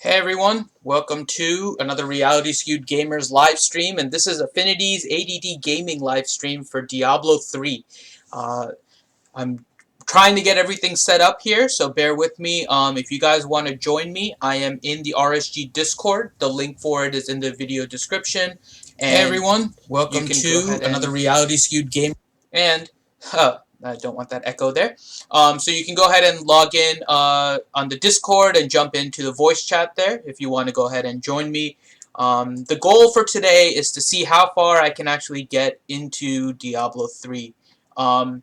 Hey everyone, welcome to another Reality Skewed Gamers live stream, and this is Affinity's ADD Gaming live stream for Diablo 3. I'm trying to get everything set up here, so bear with me. If you guys want to join me, I am in the RSG Discord. The link for it is in the video description. And hey everyone, welcome to another Reality Skewed Game. And I don't want that echo there. So you can go ahead and log in on the Discord and jump into the voice chat there if you want to go ahead and join me. The goal for today is to see how far I can actually get into Diablo 3. I've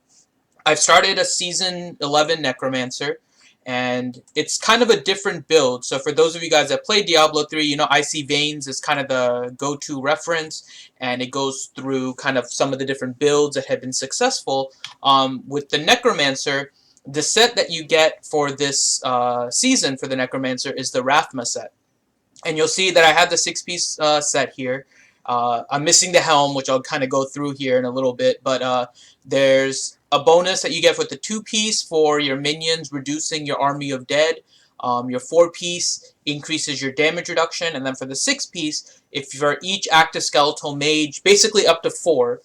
started a Season 11 Necromancer, and it's kind of a different build. So for those of you guys that play Diablo 3, you know Icy Veins is kind of the go-to reference, and it goes through kind of some of the different builds that have been successful. With the Necromancer, the set that you get for this season for the Necromancer is the Rathma set. And you'll see that I have the 6-piece set here. I'm missing the helm, which I'll kind of go through here in a little bit, but there's a bonus that you get with the 2-piece for your minions, reducing your army of dead. Your 4-piece increases your damage reduction, and then for the 6-piece, if you're each active skeletal mage, basically up to 4,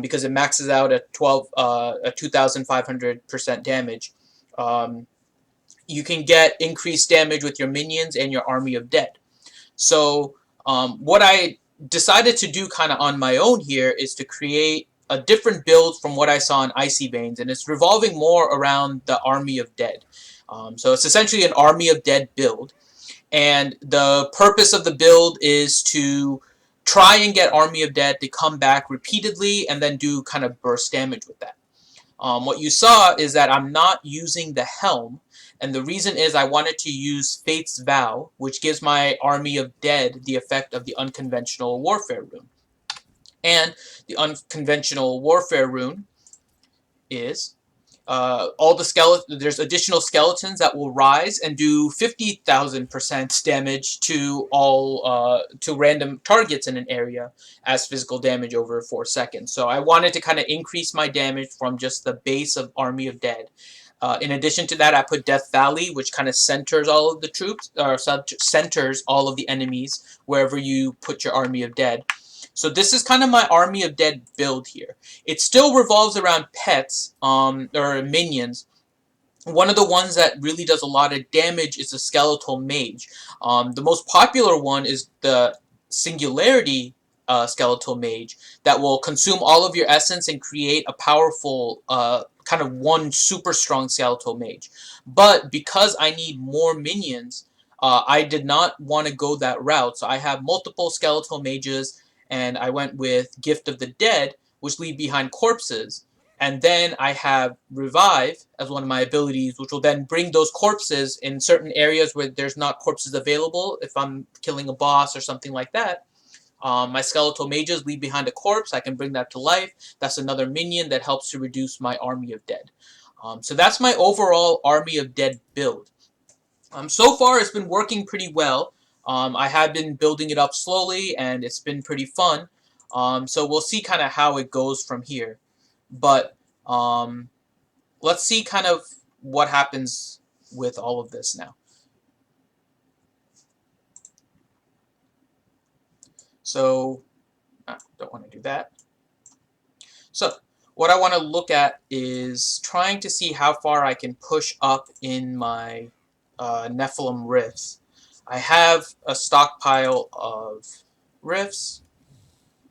because it maxes out at 2,500% damage, you can get increased damage with your minions and your army of dead. So what I decided to do kind of on my own here is to create a different build from what I saw in Icy Veins, and it's revolving more around the Army of Dead. So it's essentially an Army of Dead build, and the purpose of the build is to try and get Army of Dead to come back repeatedly and then do kind of burst damage with that. What you saw is that I'm not using the helm, and the reason is I wanted to use Fate's Vow, which gives my Army of Dead the effect of the Unconventional Warfare rune. And the Unconventional Warfare rune is all the there's additional skeletons that will rise and do 50,000% damage to all to random targets in an area as physical damage over 4 seconds. So I wanted to kind of increase my damage from just the base of Army of Dead. In addition to that, I put Death Valley, which kind of centers all of the troops, or centers all of the enemies wherever you put your Army of Dead. So this is kind of my Army of Dead build here. It still revolves around pets, or minions. One of the ones that really does a lot of damage is the Skeletal Mage. The most popular one is the Singularity Skeletal Mage that will consume all of your essence and create a powerful, kind of one super strong Skeletal Mage. But because I need more minions, I did not want to go that route. So I have multiple Skeletal Mages, and I went with Gift of the Dead, which leave behind corpses. And then I have Revive as one of my abilities, which will then bring those corpses in certain areas where there's not corpses available. If I'm killing a boss or something like that, my Skeletal Mages leave behind a corpse. I can bring that to life. That's another minion that helps to reduce my Army of Dead. So that's my overall Army of Dead build. So far, it's been working pretty well. I have been building it up slowly, and it's been pretty fun. So we'll see kind of how it goes from here. But let's see kind of what happens with all of this now. So, don't want to do that. So, what I want to look at is trying to see how far I can push up in my Nephilim rifts. I have a stockpile of rifts,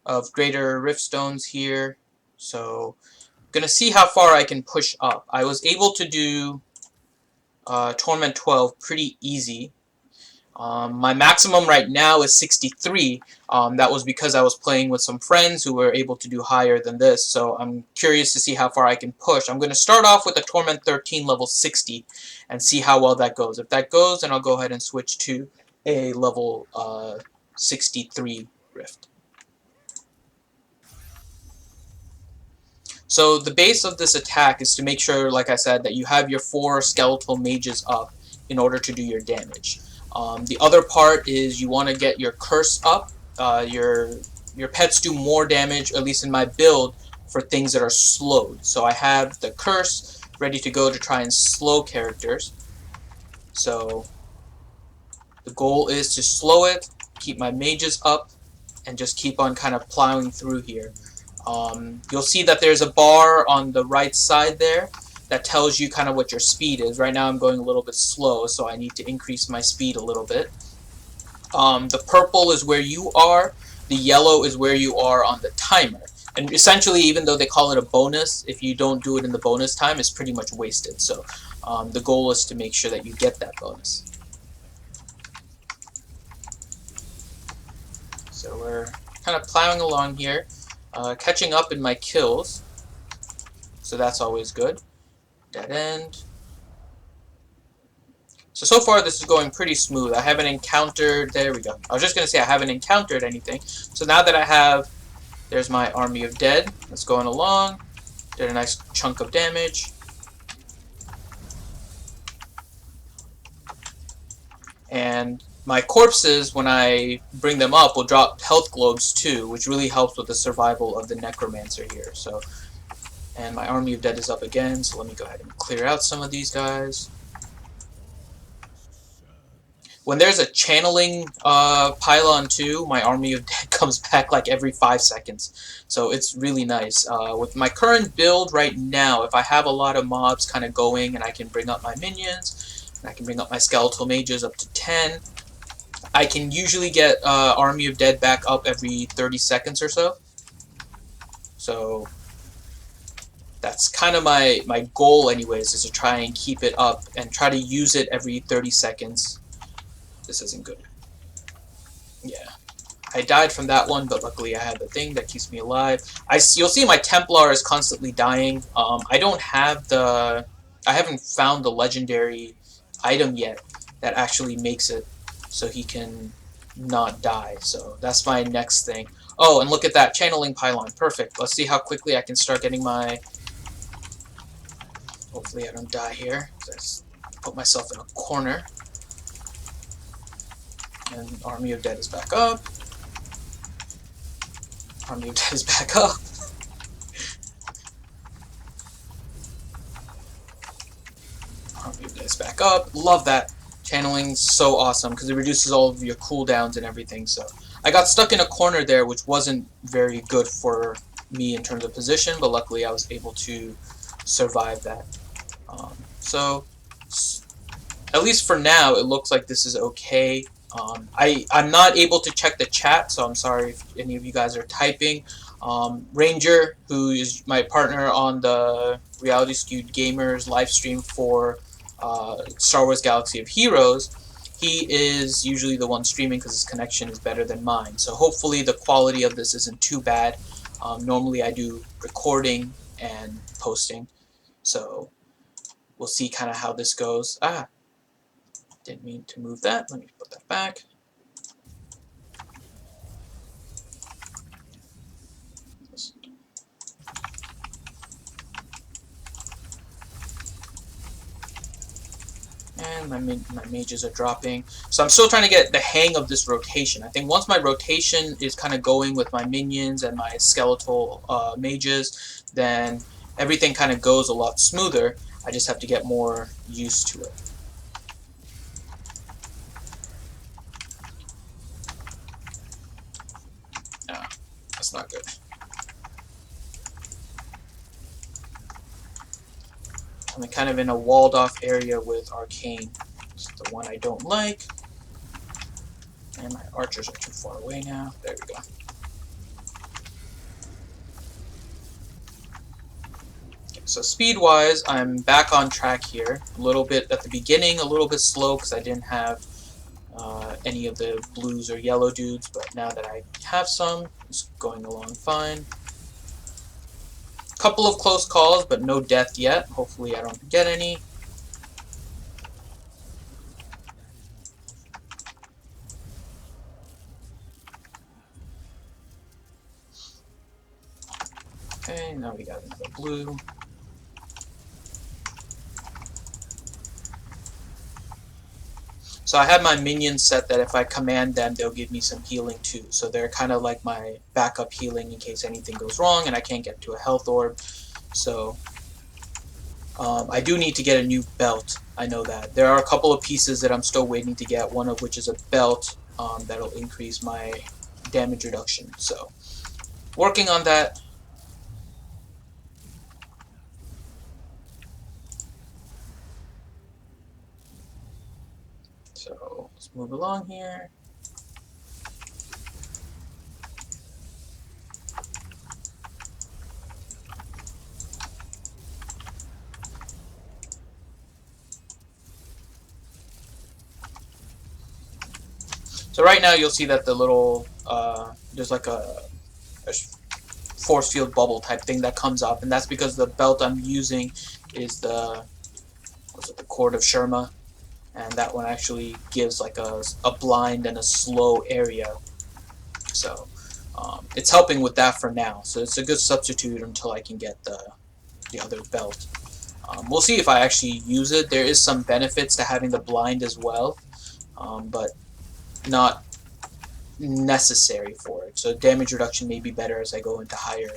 of greater rift stones here, so I'm going to see how far I can push up. I was able to do Torment 12 pretty easy. My maximum right now is 63. That was because I was playing with some friends who were able to do higher than this, so I'm curious to see how far I can push. I'm going to start off with a Torment 13 level 60 and see how well that goes. If that goes, then I'll go ahead and switch to a level 63 Rift. So the base of this attack is to make sure, like I said, that you have your 4 skeletal mages up in order to do your damage. The other part is you want to get your curse up. Your pets do more damage, at least in my build, for things that are slowed. So I have the curse ready to go to try and slow characters. So The goal is to slow it, keep my mages up, and just keep on kind of plowing through here. You'll see that there's a bar on the right side there that tells you kind of what your speed is. Right now I'm going a little bit slow, so I need to increase my speed a little bit. The purple is where you are, the yellow is where you are on the timer. And essentially, even though they call it a bonus, if you don't do it in the bonus time, it's pretty much wasted. So the goal is to make sure that you get that bonus. So we're kind of plowing along here, catching up in my kills. So that's always good. Dead end. So far this is going pretty smooth. I haven't encountered, there we go. I was just going to say I haven't encountered anything. So now that I have, there's my army of dead. That's going along. Did a nice chunk of damage. And my corpses, when I bring them up, will drop health globes too, which really helps with the survival of the necromancer here. So, and my army of dead is up again, so let me go ahead and clear out some of these guys. When there's a channeling pylon too, my army of dead comes back like every 5 seconds. So it's really nice. With my current build right now, if I have a lot of mobs kind of going and I can bring up my minions, and I can bring up my skeletal mages up to 10, I can usually get army of dead back up every 30 seconds or so. So that's kind of my goal anyways, is to try and keep it up and try to use it every 30 seconds. This isn't good. Yeah. I died from that one, but luckily I had the thing that keeps me alive. You'll see my Templar is constantly dying. I haven't found the legendary item yet that actually makes it so he can not die. So that's my next thing. Oh, and look at that, channeling pylon. Perfect. Let's see how quickly I can start getting my... Hopefully I don't die here, because I put myself in a corner. And army of dead is back up. Army of dead is back up. Army of dead is back up. Love that. Channeling's so awesome because it reduces all of your cooldowns and everything. So I got stuck in a corner there, which wasn't very good for me in terms of position, but luckily I was able to survive that. So at least for now, it looks like this is okay. I'm not able to check the chat, so I'm sorry if any of you guys are typing. Ranger, who is my partner on the Reality Skewed Gamers live stream for Star Wars Galaxy of Heroes, he is usually the one streaming because his connection is better than mine. So hopefully the quality of this isn't too bad. Normally I do recording and posting, so we'll see kind of how this goes. Didn't mean to move that. Let me put that back. And my mages are dropping. So I'm still trying to get the hang of this rotation. I think once my rotation is kind of going with my minions and my skeletal mages, then everything kind of goes a lot smoother. I just have to get more used to it. That's not good. I'm kind of in a walled off area with Arcane. It's the one I don't like. And my archers are too far away now. There we go. Okay, so speed-wise, I'm back on track here. A little bit at the beginning, a little bit slow because I didn't have any of the blues or yellow dudes, but now that I have some, it's going along fine. Couple of close calls, but no death yet. Hopefully I don't get any. Okay, now we got another blue. So I have my minions set that if I command them, they'll give me some healing too. So they're kind of like my backup healing in case anything goes wrong and I can't get to a health orb. So I do need to get a new belt. I know that. There are a couple of pieces that I'm still waiting to get, one of which is a belt that'll increase my damage reduction. So, working on that. So, let's move along here. So right now you'll see that the little, there's like a force field bubble type thing that comes up, and that's because the belt I'm using is the, what's it, the Cord of Sherma, and that one actually gives like a blind and a slow area. So it's helping with that for now. So it's a good substitute until I can get the other belt. We'll see if I actually use it. There is some benefits to having the blind as well, but not necessary for it. So damage reduction may be better as I go into higher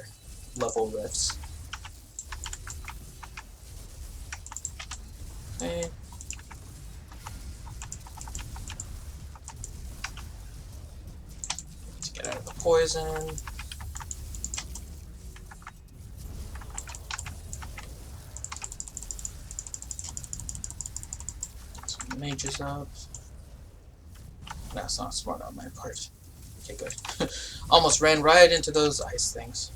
level rifts. Okay. To get out of the poison. Get some mages up. That's not smart on my part. Okay, good. Almost ran right into those ice things.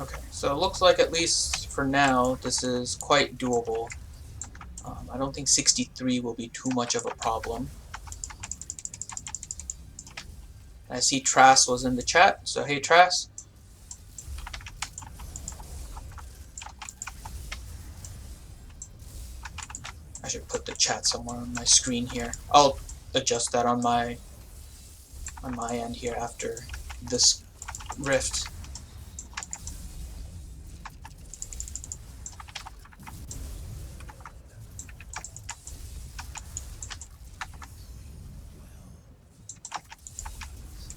Okay, so it looks like at least for now this is quite doable. I don't think 63 will be too much of a problem. I see Trass was in the chat, so hey Trass. I should put the chat somewhere on my screen here. I'll adjust that on my end here after this rift.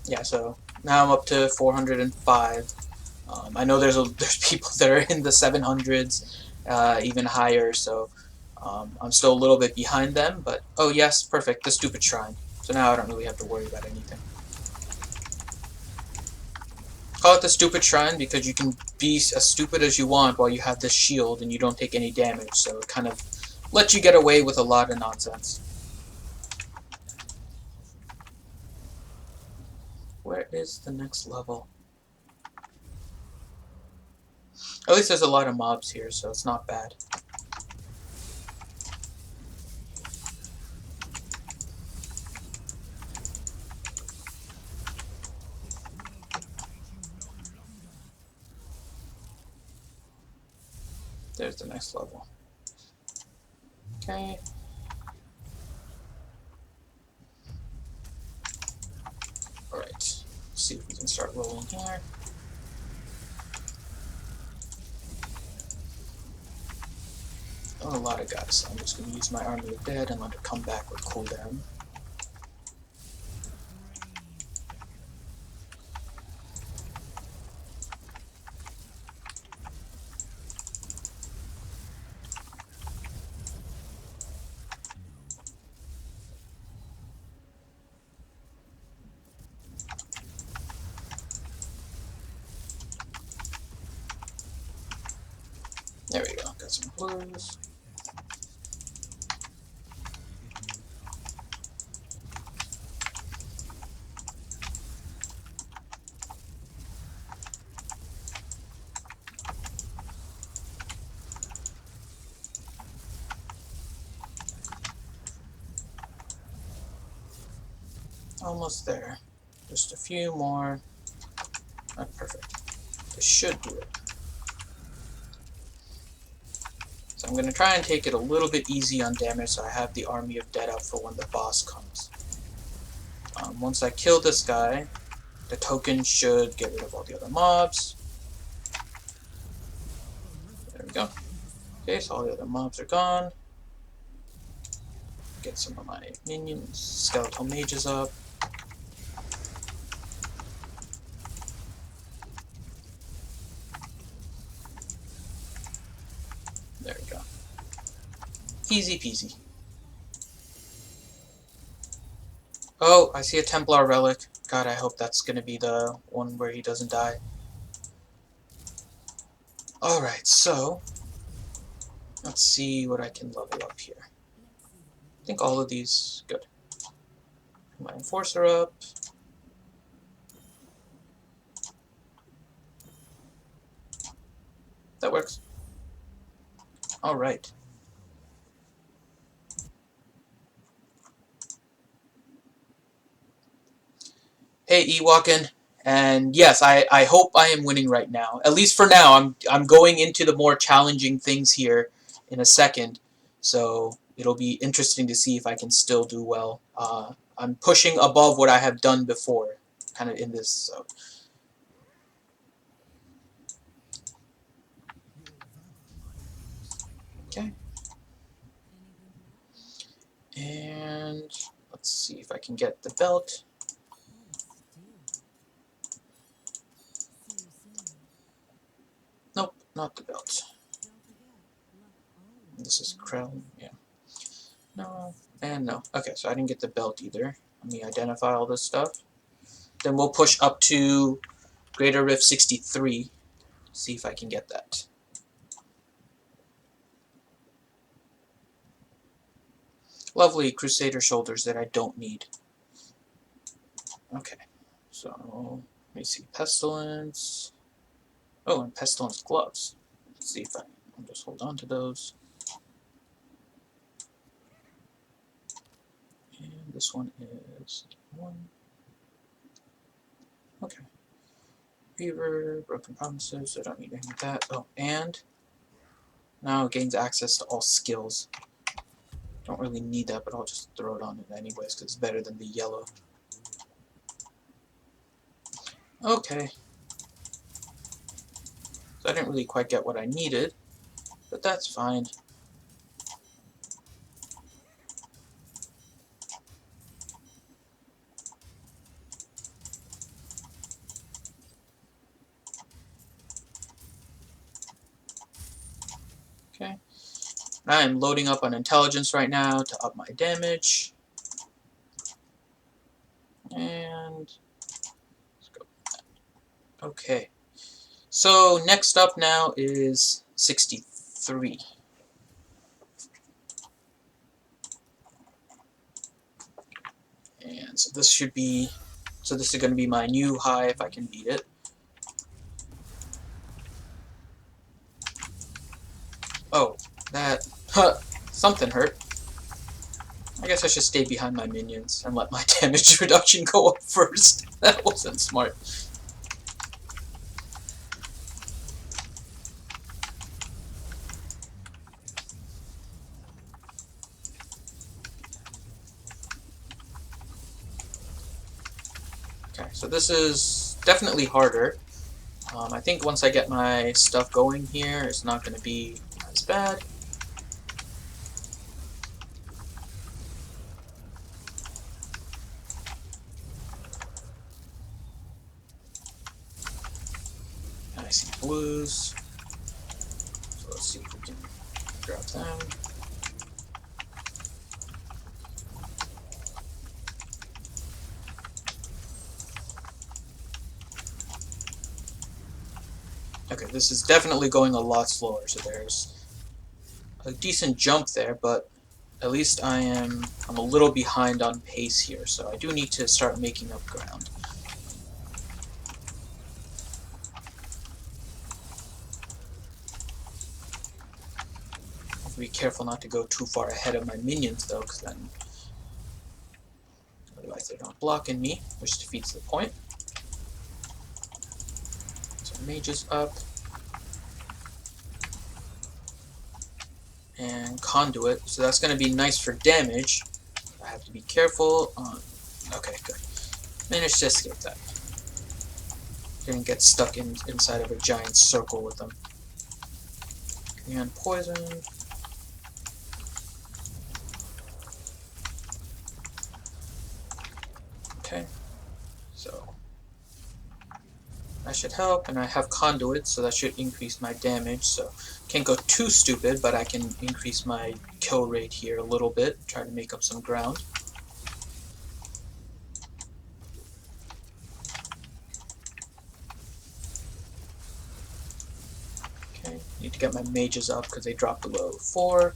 Yeah, so now I'm up to 405. I know there's people that are in the 700s, even higher, so I'm still a little bit behind them, but oh yes, perfect, the stupid shrine. So now I don't really have to worry about anything. Call it the stupid shrine because you can be as stupid as you want while you have this shield and you don't take any damage, so it kind of lets you get away with a lot of nonsense. Where is the next level? At least there's a lot of mobs here, so it's not bad. There's the next level. Okay. Alright. Let's see if we can start rolling here. Oh, a lot of guys, so I'm just going to use my Army of Dead and let it come back with cooldown. There we go, got some blues. Almost there. Just a few more. Oh, perfect. This should do it. So I'm going to try and take it a little bit easy on damage so I have the Army of Dead out for when the boss comes. Once I kill this guy, The token should get rid of all the other mobs. There we go. Okay, so all the other mobs are gone. Get some of my minions, skeletal mages up. There we go. Easy peasy. Oh, I see a Templar relic. God, I hope that's gonna be the one where he doesn't die. Alright, so let's see what I can level up here. I think all of these, good. Put my Enforcer up. That works. Alright. Hey, Ewokin. And yes, I hope I am winning right now. At least for now. I'm going into the more challenging things here in a second. So it'll be interesting to see if I can still do well. I'm pushing above what I have done before, kind of in this. So. Okay. And let's see if I can get the belt. Nope, not the belt. This is crown, yeah. No, and no. Okay, so I didn't get the belt either. Let me identify all this stuff. Then we'll push up to Greater Rift 63. See if I can get that. Lovely Crusader shoulders that I don't need. Okay, so let me see. Pestilence. Oh, and Pestilence gloves. Let's see if I'll just hold on to those. And this one is one. Okay. Fever, Broken Promises, I don't need any of that. Oh, and now it gains access to all skills. Don't really need that, but I'll just throw it on it anyways, because it's better than the yellow. Okay. So I didn't really quite get what I needed, but that's fine. Okay. I'm loading up on intelligence right now to up my damage. And let's go. Okay. So next up now is 63. And so this should be, so this is going to be my new high if I can beat it. Oh, that, something hurt. I guess I should stay behind my minions and let my damage reduction go up first. That wasn't smart. Okay, so this is definitely harder. I think once I get my stuff going here, it's not going to be as bad. I see blues. So let's see if we can grab them. Okay, this is definitely going a lot slower, so there's a decent jump there, but at least I'm a little behind on pace here, so I do need to start making up ground. Be careful not to go too far ahead of my minions, though, because then otherwise they're not blocking me, which defeats the point. So mage is up. And conduit, so that's going to be nice for damage. I have to be careful on... Okay, good. Managed to escape that. Didn't get stuck inside of a giant circle with them. And poison. Okay, so that should help, and I have conduit, so that should increase my damage. So can't go too stupid, but I can increase my kill rate here a little bit, try to make up some ground. Okay, need to get my mages up because they drop below 4.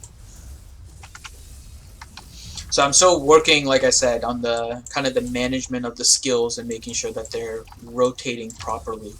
So I'm still working, like I said, on the kind of the management of the skills and making sure that they're rotating properly.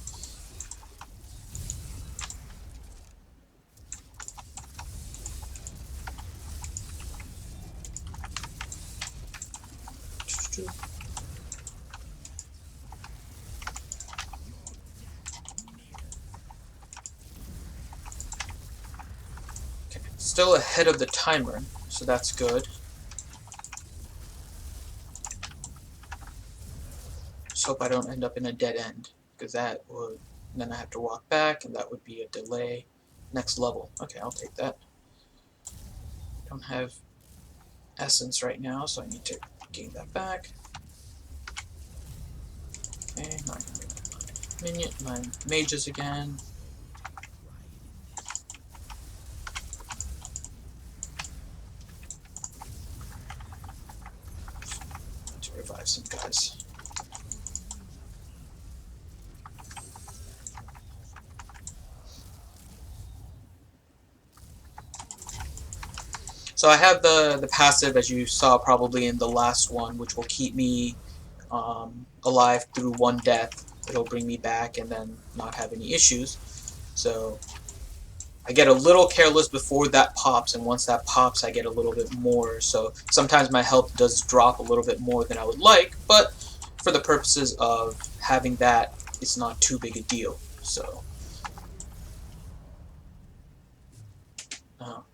Okay, still ahead of the timer, so that's good. Just hope I don't end up in a dead end, because that would, then I have to walk back, and that would be a delay. Next level. Okay, I'll take that. Don't have essence right now, so I need to gain that back. Okay, now I can get my mages again. Need to revive some guys. So I have the passive, as you saw probably in the last one, which will keep me alive through 1 death. It'll bring me back and then not have any issues. So I get a little careless before that pops, and once that pops I get a little bit more. So sometimes my health does drop a little bit more than I would like, but for the purposes of having that, it's not too big a deal. So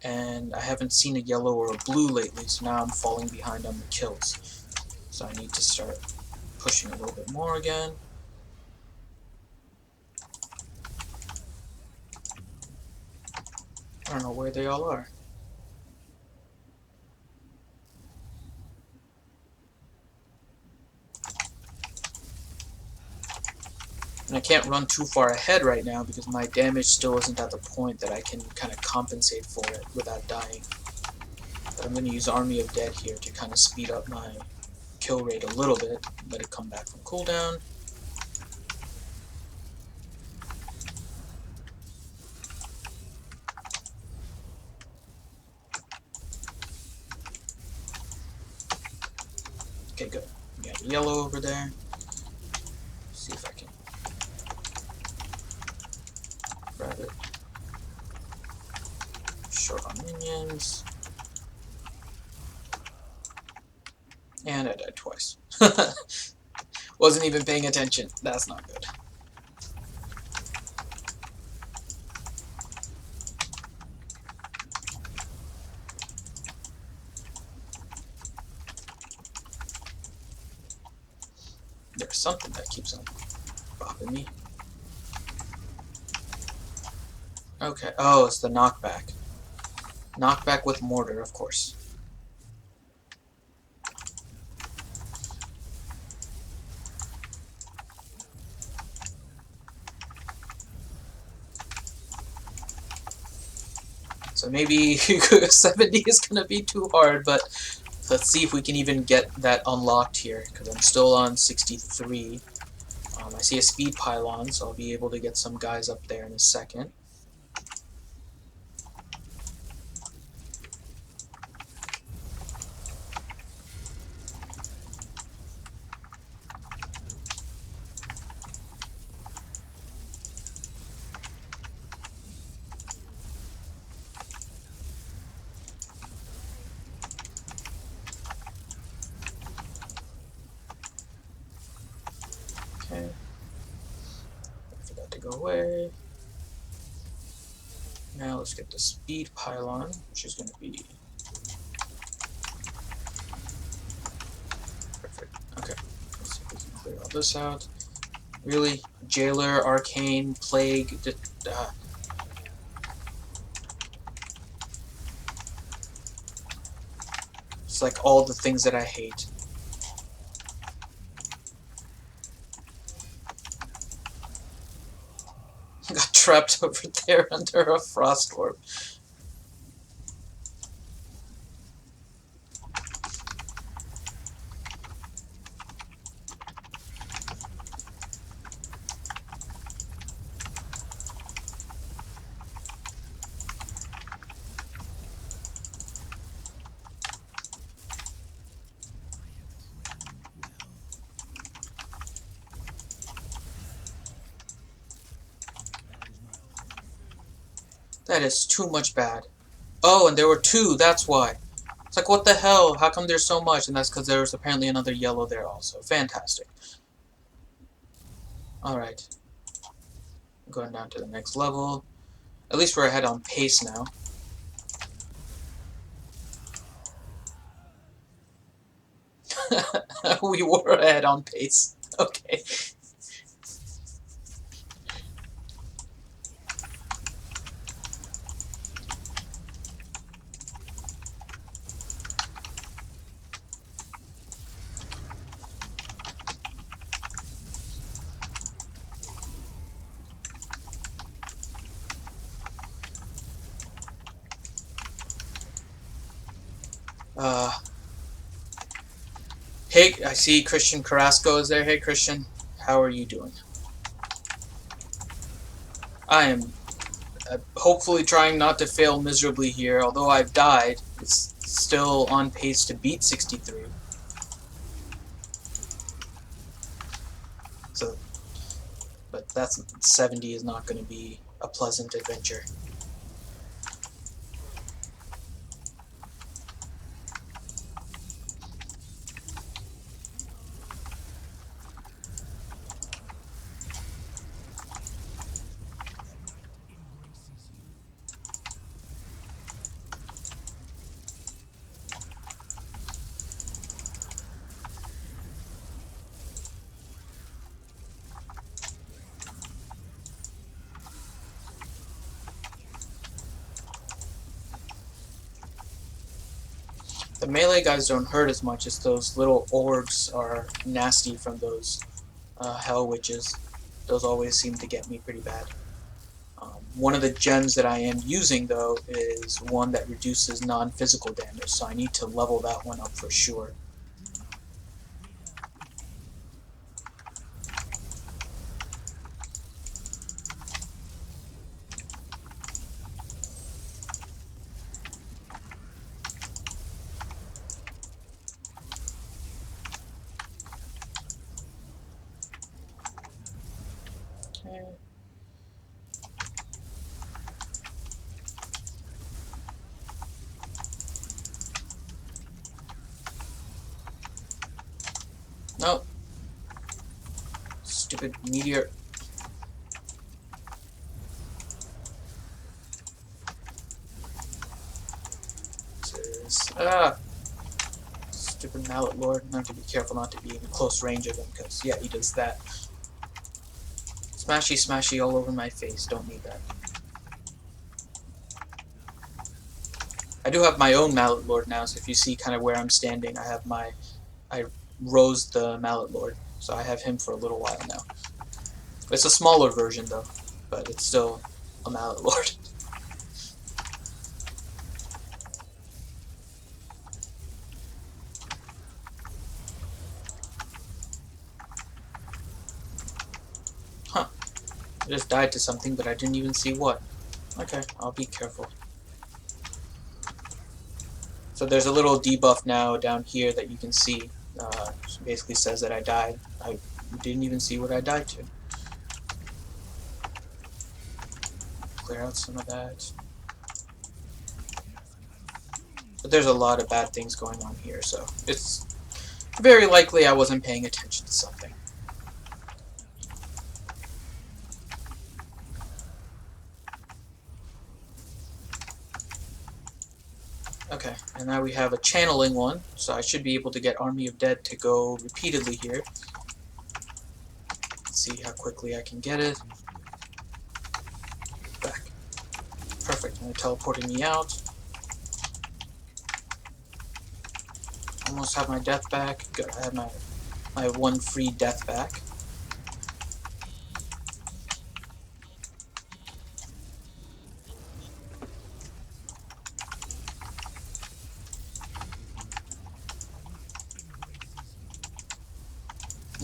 and I haven't seen a yellow or a blue lately, so now I'm falling behind on the kills. So I need to start pushing a little bit more again. I don't know where they all are. And I can't run too far ahead right now because my damage still isn't at the point that I can kind of compensate for it without dying. But I'm going to use Army of Dead here to kind of speed up my kill rate a little bit, let it come back from cooldown. Okay, good. We got yellow over there. See if I can grab it. Short on minions. And I died twice. Wasn't even paying attention. That's not good. There's something that keeps on bopping me. Okay. Oh, it's the knockback. Knockback with mortar, of course. So maybe 70 is going to be too hard, but let's see if we can even get that unlocked here, because I'm still on 63. I see a speed pylon, so I'll be able to get some guys up there in a second. Okay. I forgot to go away. Now let's get the speed pylon, which is going to be perfect. Okay, let's see if we can clear all this out. Really, Jailer, Arcane, Plague. It's like all the things that I hate. Got trapped over there under a frost orb. That is too much bad. Oh, and there were two, that's why. It's like, what the hell? How come there's so much? And that's because there was apparently another yellow there also. Fantastic. Alright. Going down to the next level. At least we're ahead on pace now. We were ahead on pace. Okay. Hey, I see Christian Carrasco is there. Hey, Christian. How are you doing? I am hopefully trying not to fail miserably here. Although I've died, it's still on pace to beat 63. So, but that's 70 is not going to be a pleasant adventure. The melee guys don't hurt as much as those little orbs are nasty from those hell witches. Those always seem to get me pretty bad. One of the gems that I am using, though, is one that reduces non-physical damage, so I need to level that one up for sure. Nope. Stupid meteor. Stupid mallet lord. I have to be careful not to be in close range of him, because, yeah, he does that. Smashy, smashy all over my face. Don't need that. I do have my own mallet lord now, so if you see kind of where I'm standing, I have my... I rose the mallet lord, so I have him for a little while now. It's a smaller version, though, but it's still a mallet lord. Huh. I just died to something, but I didn't even see what. Okay, I'll be careful. So there's a little debuff now down here that you can see. Basically says that I died. I didn't even see what I died to. Clear out some of that. But there's a lot of bad things going on here, so it's very likely I wasn't paying attention to something. Okay, and now we have a channeling one, so I should be able to get Army of Dead to go repeatedly here. Let's see how quickly I can get it. Back. Perfect. And it teleported me out. Almost have my death back. Good. I have my one free death back.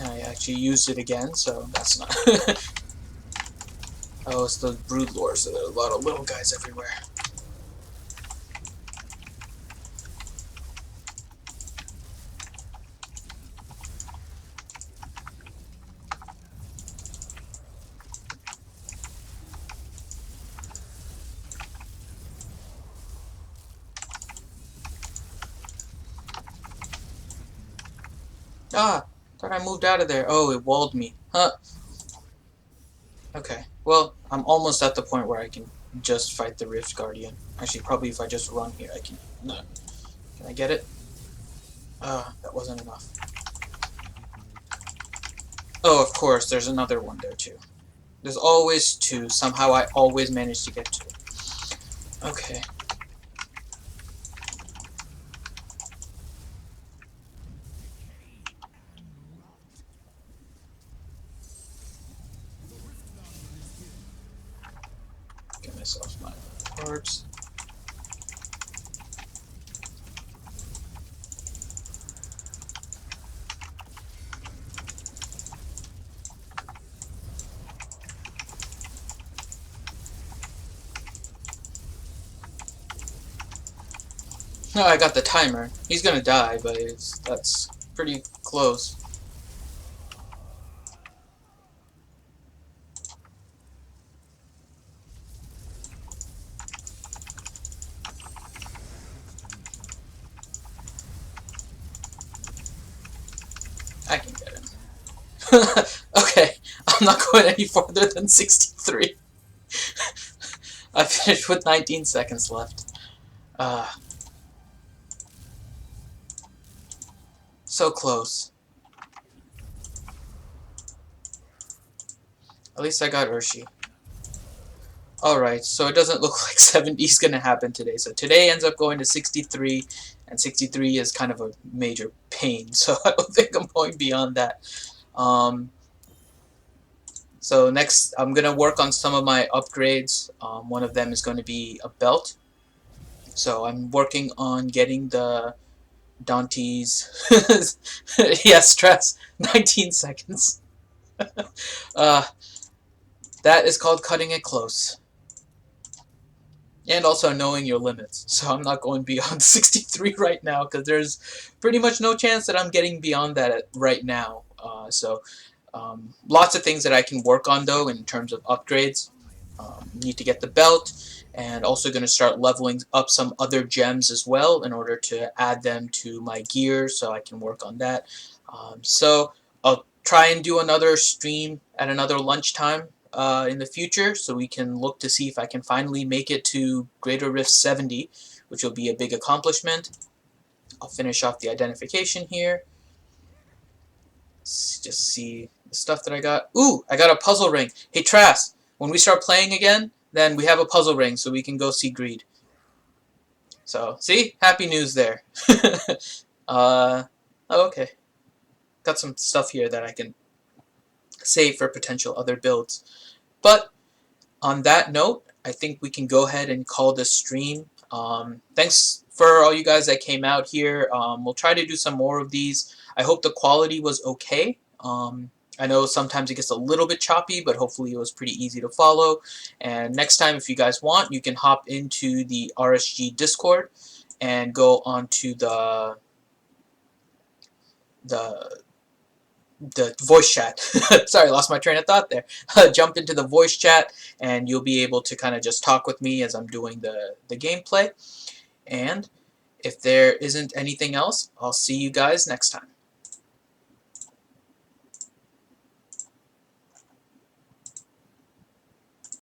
I actually used it again, so that's not... Oh, it's the brood lore, so there are a lot of little guys everywhere. Ah! Thought I moved out of there. Oh, it walled me. Huh. Okay. Well, I'm almost at the point where I can just fight the Rift Guardian. Actually, probably if I just run here, I can... No. Can I get it? That wasn't enough. Oh, of course, there's another one there, too. There's always two. Somehow I always manage to get two. Okay. Get myself my parts. No, I got the timer. He's gonna die, but that's pretty close. I can get him. Okay, I'm not going any farther than 63. I finished with 19 seconds left. So close. At least I got Urshi. Alright, so it doesn't look like 70 is going to happen today. So today ends up going to 63, and 63 is kind of a major pain. So I don't think I'm going beyond that. So next, I'm going to work on some of my upgrades. One of them is going to be a belt. So I'm working on getting the Dante's... yeah, stress. 19 seconds. That is called cutting it close. And also knowing your limits. So I'm not going beyond 63 right now, because there's pretty much no chance that I'm getting beyond that right now. Lots of things that I can work on, though, in terms of upgrades. Need to get the belt, and also going to start leveling up some other gems as well in order to add them to my gear, so I can work on that. So I'll try and do another stream at another lunchtime in the future, so we can look to see if I can finally make it to Greater Rift 70, which will be a big accomplishment. I'll finish off the identification here. Let's just see the stuff that I got. Ooh, I got a puzzle ring. Hey, Trask, when we start playing again, then we have a puzzle ring, so we can go see Greed. So, see? Happy news there. Oh, okay. Got some stuff here that I can save for potential other builds. But, on that note, I think we can go ahead and call this stream. Thanks for all you guys that came out here. We'll try to do some more of these. I hope the quality was okay. I know sometimes it gets a little bit choppy, but hopefully it was pretty easy to follow. And next time, if you guys want, you can hop into the RSG Discord and go onto the voice chat. Sorry, lost my train of thought there. Jump into the voice chat, and you'll be able to kind of just talk with me as I'm doing the gameplay. And if there isn't anything else, I'll see you guys next time.